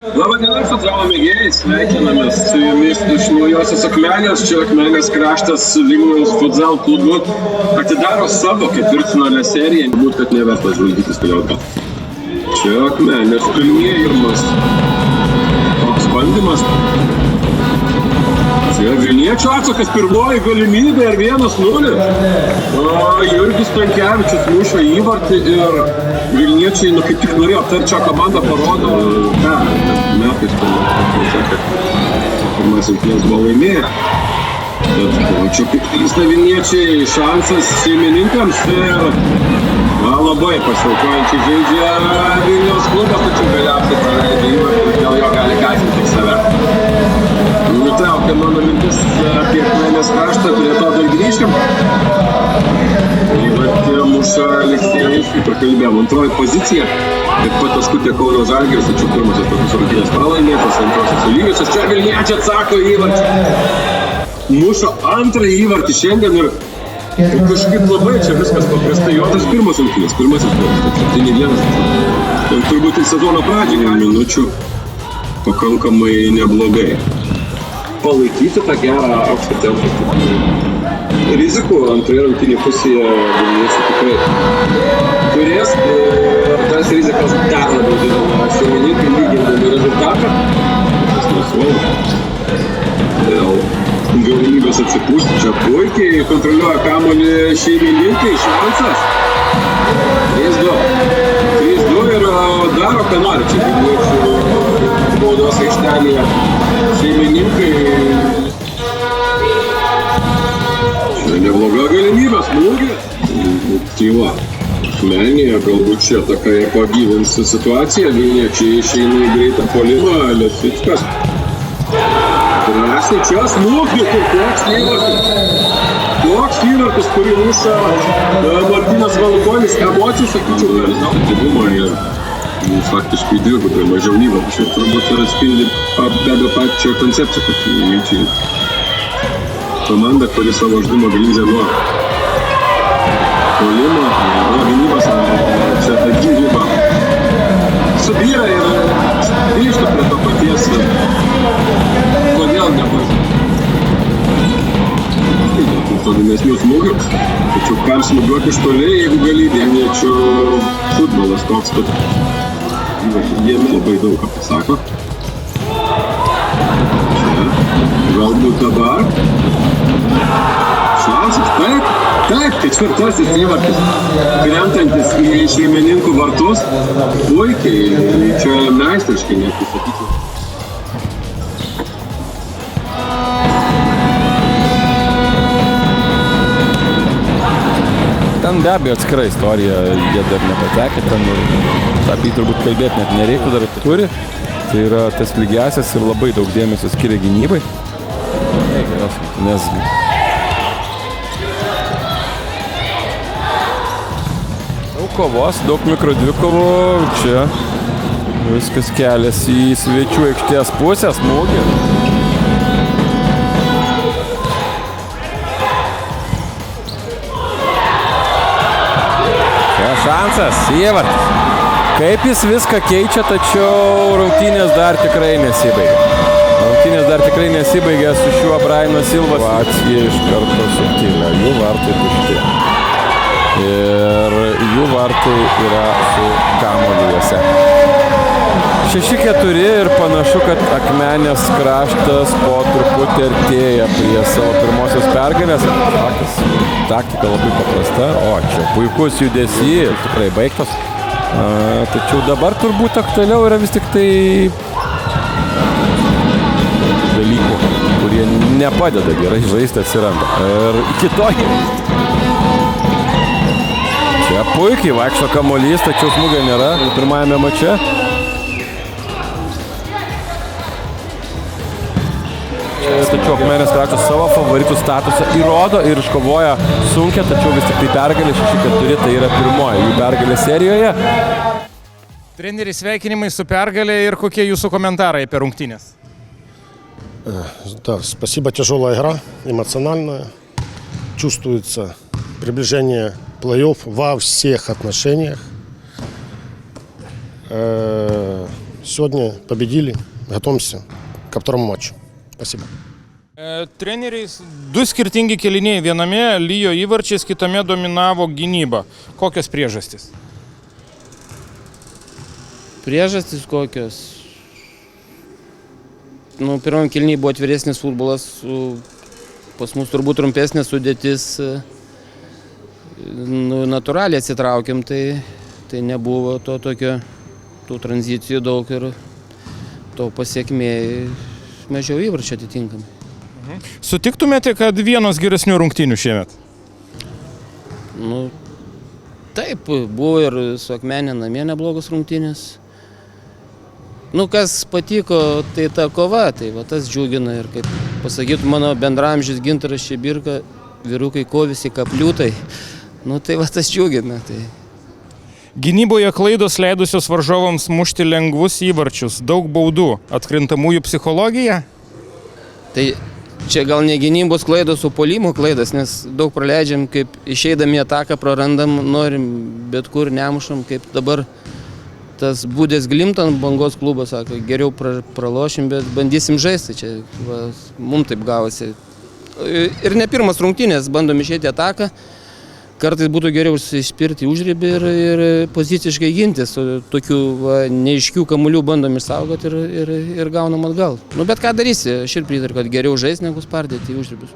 Labadiena, futbolo mėgėjai, sveikinamės su jumis iš Naujosios Akmenės. Čia Akmenės kraštas Vilniaus futsal klubu atidaro savo ketvirtfinalio seriją. Galbūt, kad neverta žvalgytis toliau. Čia Akmenės pirmiejimas. Toks bandymas. Čia Vilniečio atsakas, pirmoji galimybė ir 1-0. Jurgis Stankevičius muša įvartį ir Vilniečiai, kaip tik norėjo aptarti, čia komanda parodo, metais pirmas rungtynes buvo laimėję. Bet čia kaip trįsta Vilniečiai, šansas šeimininkams ir labai pasiaukojančiai žaidžia Vilniaus klubas, tačiau galiausiai praleidė įvartį, dėl jo gali kaltinti tik save. Nutraukia mano mintis apie Akmenės kraštą, prie to dar grįžtam. Įvartį muša Aleksejus, kaip ir kalbėjom, antroji pozicija. Taip pat taškų tiek Kauno Žalgiris, tačiau pirmosios tokios rungtynės pralaimėtos, antrosios lygiosios. Čia Vilniečiai atsako įvartį. Muša antrąjį įvartį šiandien ir kažkaip labai čia viskas paprastai. Jo tas pirmas rungtynės, pirmasis buvo, 7-1. Turbūt ir sezono pradžiai minučių pakankamai neblogai. Palaikyti tą gerą aukštą tempą. Rizikų antroje rungtynių pusėje Vilniečiai tikrai turės ir tas rizikas dar labiau didina šeimininkai lygindami rezultatą. Tas nesuoja. Dėl galimybės atsipūsti. Čia puikiai kontroliuoja kamuolį šeimininkai. Šansas. 3-2. 3-2 ir daro ką nori. Čia Vilniečių baudos aikštelėje šeimininkai. Nebloga galimybė, smūgis. Tyla. Akmenėje galbūt čia taka ir pagyvins situaciją. Vilniečiai išeina į greitą puolimą. Lesickas. Drąsiai čia smūgis ir toks įvartis. Toks įvartis, kurį muša Martynas Valukonis. Emocijų, sakyčiau, nežinau. Atidumą ir faktiškai dirbu prie mažiau įvarčių. Turbūt ir atspindi be pačią koncepciją, kad Vilniečiai komanda, kuri savo žaidimo grįžė nuo puolimo, nuo gynybos, čia gynybą subyra ir grįžta prie to paties. Kodėl nepažinti? Tolimesnių smūgių, tačiau kam smūgiuoti iš toli, jeigu gali Vilniečių futbolas toks, kad jame labai daug ką pasako. Galbūt dabar. Šansas, taip, ketvirtasis įvartis, krentantis į šeimininkų vartus, puikiai, čia meistriškai net pasakyčiau. Ten be abejo atskira istorija, jie dar nepatekė, ten apie turbūt kalbėti net nereiktų, dar turi. Tai yra tas lygiasias ir labai daug dėmesio skiria gynybai. Nes daug kovos, daug mikrodvikovų, čia viskas keliasi į svečių aikštės pusę, smūgį. Čia šansas, įvartis. Kaip jis viską keičia, tačiau rungtynės dar tikrai nesibaigė. Su šiuo Braino Silva. Situacija iš karto subtilė. Jų vartai tušti. Ir jų vartai yra su kamuoliu juose. 6-4 ir panašu, kad Akmenės kraštas po truputį artėja prie savo pirmosios pergalės. Taktika labai paprasta. O, čia puikus judesys, tikrai baigtos. Tačiau dabar turbūt aktualiau yra vis tik tai dalykų, kurie nepadeda gerai žaisti atsiranda. Ir kitoj. Čia puikiai vaikšto kamuolys, tačiau smūgio nėra pirmajame mače. Tačiau Akmenės kraštas savo favoritų statusą įrodo ir iškovoja sunkią, tačiau vis tik tai pergalė 6-4, tai yra pirmoji jų pergalė serijoje. Treneri, sveikinimai su пергале ir kokie jūsų комментарии apie рungтynės? Да, спасибо, тяжелая игра, эмоциональная. Чувствуется приближение плей-офф во всех отношениях. сегодня победили, готовимся ко второму матчу. Спасибо. Treneriai, du skirtingi kėliniai. Viename lyjo įvarčiais, kitame dominavo gynyba. Kokios priežastys? Priežastys kokios? Pirmam kėliniai buvo atviresnis futbolas, pas mus turbūt trumpesnė sudėtis. Natūraliai atsitraukėm, tai nebuvo tų tranzicijų daug ir to pasiekmė mažiau įvarčių atitinkamai. Sutiktumėte, kad vienos geresnių rungtynių šiemet? Taip, buvo ir su Akmenė namie neblogos rungtynės. Kas patiko, tai ta kova, tai tas džiugina ir kaip pasakytų mano bendramžis Gintaras Čibirka, vyrukai kovėsi kapliūtai, tai tas džiugina. Gynyboje klaidos leidusios varžovams mušti lengvus įvarčius, daug baudų, atkrintamųjų psichologija? Tai čia gal ne gynybos klaidos, o puolimo klaidos, nes daug praleidžiam, kaip išeidami ataką prarandam, norim bet kur nemušam, kaip dabar tas Būdės Glimton Bangos klubas sako, geriau pralošim, bet bandysim žaisti, čia mums taip gavosi. Ir ne pirmas rungtynės, bandom išeiti ataką, kartais būtų geriau išspirti užribį ir poziciškai gintis, tokių neiškių kamuolių bandom išsaugoti ir gaunam atgal. Bet ką darysi, aš ir pritariu, kad geriau žaisti negu spardyti užribius.